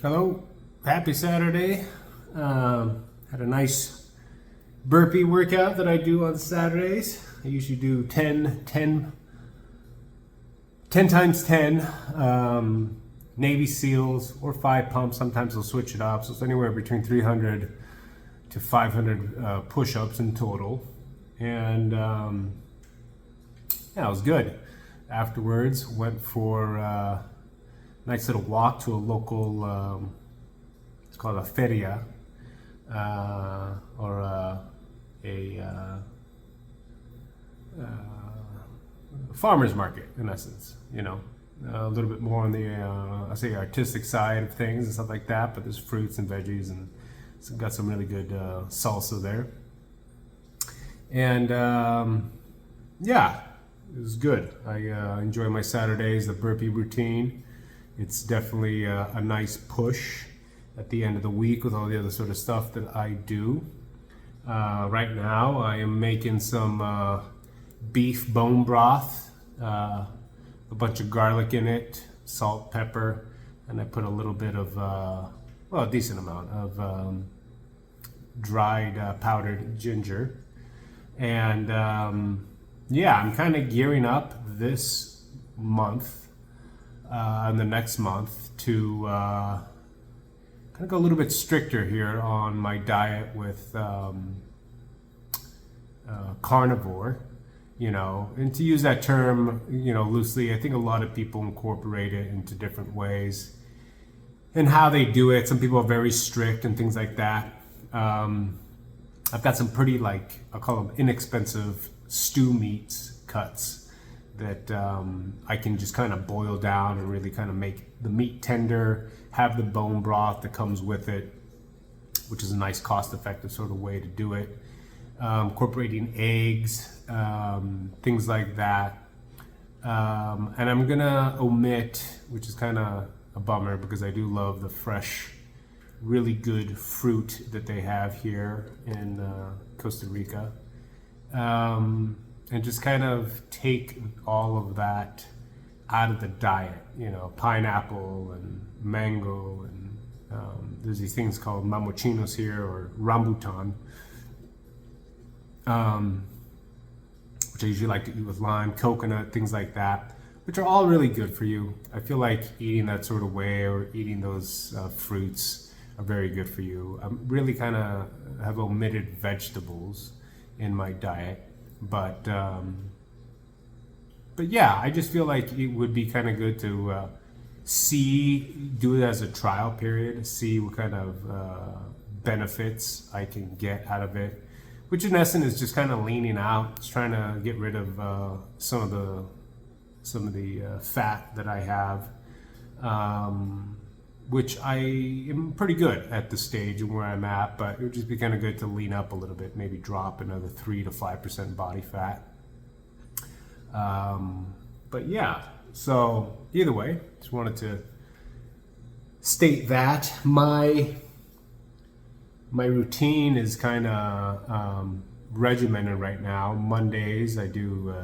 Hello, happy Saturday. Had a nice burpee workout that I do on Saturdays. I usually do 10 times 10 Navy SEALs or 5 pumps. Sometimes I'll switch it up. So it's anywhere between 300 to 500 push-ups in total. And yeah, it was good. Afterwards, went for nice little walk to a local, it's called a feria, or a farmer's market, in essence, you know. A little bit more on the, I say, artistic side of things and stuff like that, but there's fruits and veggies, and got some really good salsa there. And yeah, it was good. I enjoy my Saturdays, the burpee routine. It's definitely a nice push at the end of the week with all the other sort of stuff that I do. Right now, I am making some beef bone broth, a bunch of garlic in it, salt, pepper, and I put a little bit of, well, a decent amount of dried powdered ginger. And yeah, I'm kind of gearing up this month and the next month to kind of go a little bit stricter here on my diet with carnivore, you know, and to use that term, you know, loosely. I think a lot of people incorporate it into different ways and how they do it. Some people are very strict and things like that. I've got some pretty, like, I'll call them inexpensive stew meats cuts that I can just kind of boil down and really kind of make the meat tender, have the bone broth that comes with it, which is a nice cost-effective sort of way to do it. Incorporating eggs, things like that. And I'm gonna omit, which is kind of a bummer because I do love the fresh, really good fruit that they have here in Costa Rica. And just kind of take all of that out of the diet, you know, pineapple and mango, and there's these things called mamochinos here, or rambutan, which I usually like to eat with lime, coconut, things like that, which are all really good for you. I feel like eating that sort of way, or eating those fruits, are very good for you. I'm really kind of have omitted vegetables in my diet. But yeah, I just feel like it would be kind of good to do it as a trial period, see what kind of benefits I can get out of it, which in essence is just kind of leaning out, just trying to get rid of some of the fat that I have, which I am pretty good at the stage and where I'm at, but it would just be kind of good to lean up a little bit, maybe drop another 3 to 5% body fat. But yeah, so either way, just wanted to state that my routine is kind of regimented right now. Mondays I do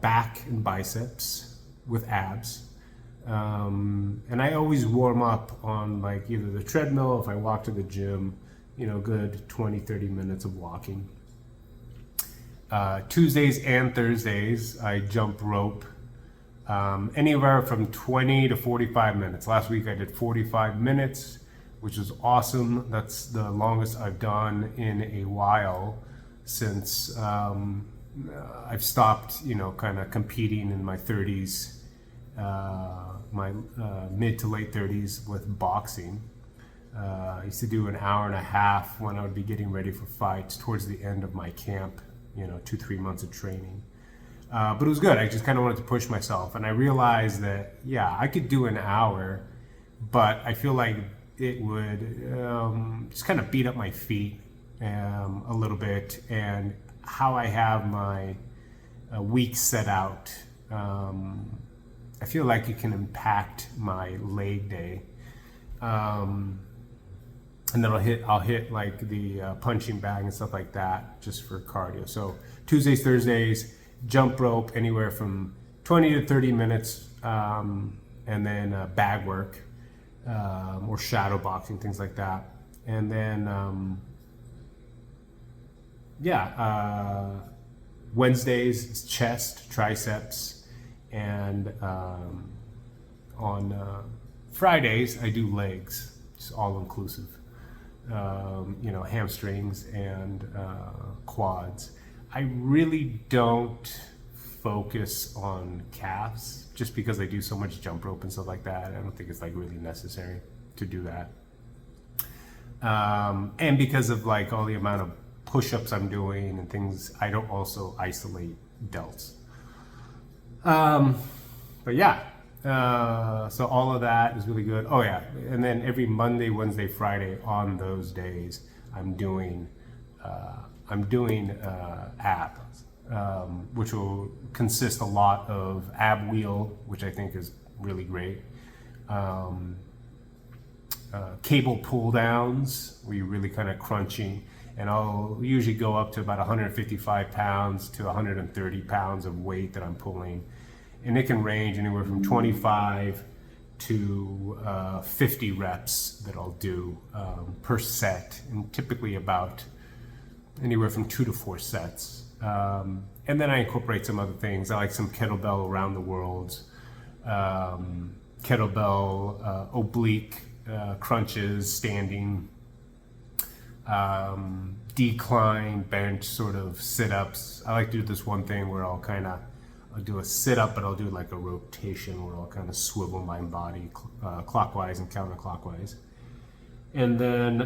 back and biceps with abs. And I always warm up on, like, either the treadmill, if I walk to the gym, you know, good 20-30 minutes of walking. Tuesdays and Thursdays I jump rope, anywhere from 20 to 45 minutes. Last week I did 45 minutes, which was awesome. That's the longest I've done in a while since I've stopped, you know, kind of competing in my 30s. My mid to late 30s with boxing. I used to do an hour and a half when I would be getting ready for fights towards the end of my camp, you know, 2-3 months of training. But it was good. I just kind of wanted to push myself, and I realized that, yeah, I could do an hour, but I feel like it would just kind of beat up my feet a little bit, and how I have my week set out. I feel like it can impact my leg day, and then I'll hit like the punching bag and stuff like that just for cardio. So Tuesdays, Thursdays, jump rope anywhere from 20 to 30 minutes, and then bag work. or shadow boxing, things like that. And then, Wednesdays is chest, triceps, and on Fridays I do legs, just all inclusive. Hamstrings and quads. I really don't focus on calves just because I do so much jump rope and stuff like that. I don't think it's like really necessary to do that. And because of like all the amount of push-ups I'm doing and things, I don't also isolate delts. But yeah, so all of that is really good. Oh yeah, and then every Monday, Wednesday, Friday on those days, I'm doing abs, which will consist a lot of ab wheel, which I think is really great. Cable pull downs, where you're really kind of crunching, and I'll usually go up to about 155 pounds to 130 pounds of weight that I'm pulling. And it can range anywhere from 25 to 50 reps that I'll do per set, and typically about anywhere from 2 to 4 sets. And then I incorporate some other things. I like some kettlebell around the world, kettlebell oblique crunches, standing, decline, bench sort of sit-ups. I like to do this one thing where I'll do a sit-up, but I'll do like a rotation where I'll kind of swivel my body clockwise and counterclockwise. And then,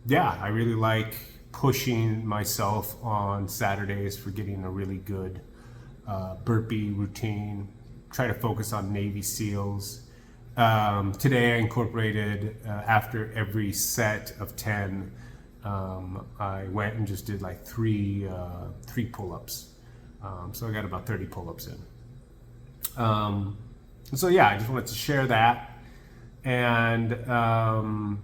I really like pushing myself on Saturdays for getting a really good burpee routine. Try to focus on Navy SEALs. Today I incorporated, after every set of 10, I went and just did like three pull-ups. So I got about 30 pull-ups in. I just wanted to share that. And I'm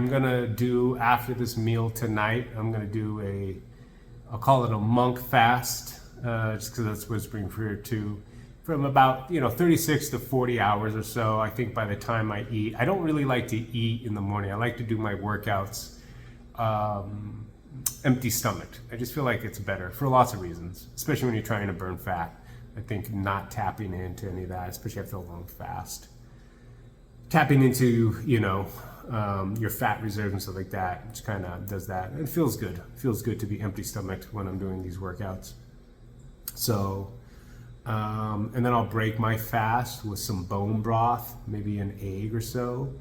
gonna do, after this meal tonight, I'm gonna do I'll call it a monk fast, just because that's what it's being referred to, from about 36 to 40 hours or so. I think by the time I eat, I don't really like to eat in the morning. I like to do my workouts empty stomached. I just feel like it's better for lots of reasons, especially when you're trying to burn fat. I think not tapping into any of that, especially after a long fast, tapping into your fat reserves and stuff like that, which kind of does that. It feels good. It feels good to be empty stomached when I'm doing these workouts. So, and then I'll break my fast with some bone broth, maybe an egg or so,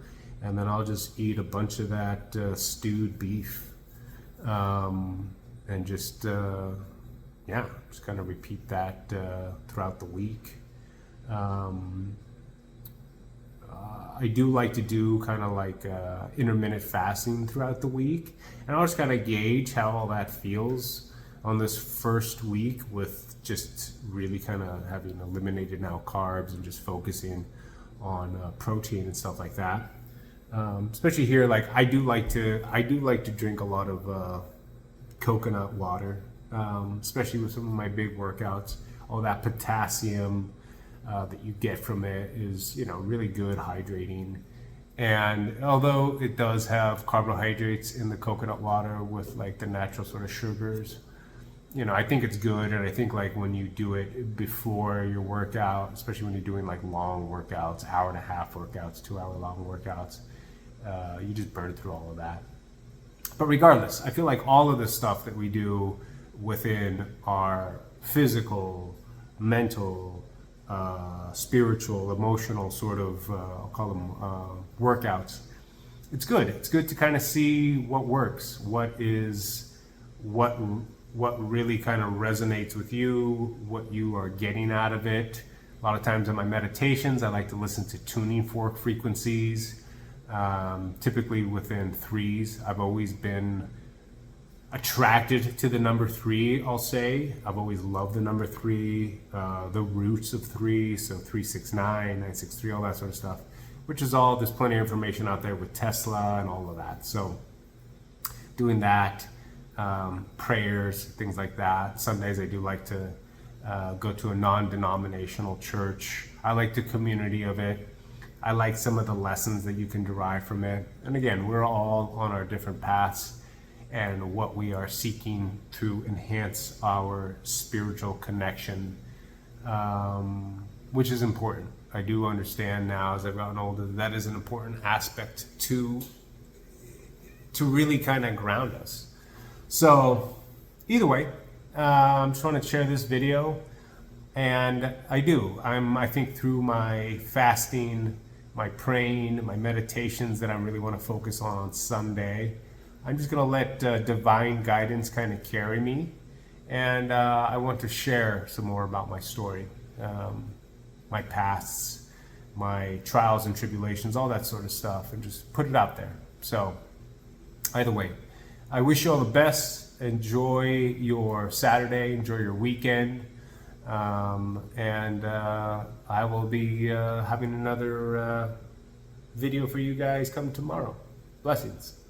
and then I'll just eat a bunch of that stewed beef. And just kind of repeat that throughout the week. I do like to do kind of like intermittent fasting throughout the week, and I'll just kind of gauge how all that feels on this first week, with just really kind of having eliminated now carbs and just focusing on protein and stuff like that. Especially here, like I do like to drink a lot of coconut water, especially with some of my big workouts. All that potassium that you get from it is, really good, hydrating. And although it does have carbohydrates in the coconut water with like the natural sort of sugars, I think it's good. And I think like when you do it before your workout, especially when you're doing like long workouts, hour and a half workouts, 2 hour long workouts, you just burn through all of that. But regardless, I feel like all of the stuff that we do within our physical, mental, spiritual, emotional sort of, I'll call them workouts, it's good. It's good to kind of see what works, what really kind of resonates with you, what you are getting out of it. A lot of times in my meditations, I like to listen to tuning fork frequencies. Typically within 3s. I've always been attracted to the number 3, I'll say. I've always loved the number 3, the roots of 3, so 369, 963, all that sort of stuff, which is all, there's plenty of information out there with Tesla and all of that. So doing that, prayers, things like that. Some days I do like to go to a non-denominational church. I like the community of it. I like some of the lessons that you can derive from it. And again, we're all on our different paths and what we are seeking to enhance our spiritual connection, which is important. I do understand now as I've gotten older that is an important aspect to really kind of ground us. So either way, I just want to share this video, and I think through my fasting, my praying, my meditations that I really want to focus on Sunday, I'm just going to let divine guidance kind of carry me, and I want to share some more about my story, my pasts, my trials and tribulations, all that sort of stuff, and just put it out there. So either way, I wish you all the best. Enjoy your Saturday, enjoy your weekend, and I will be having another video for you guys come tomorrow. Blessings.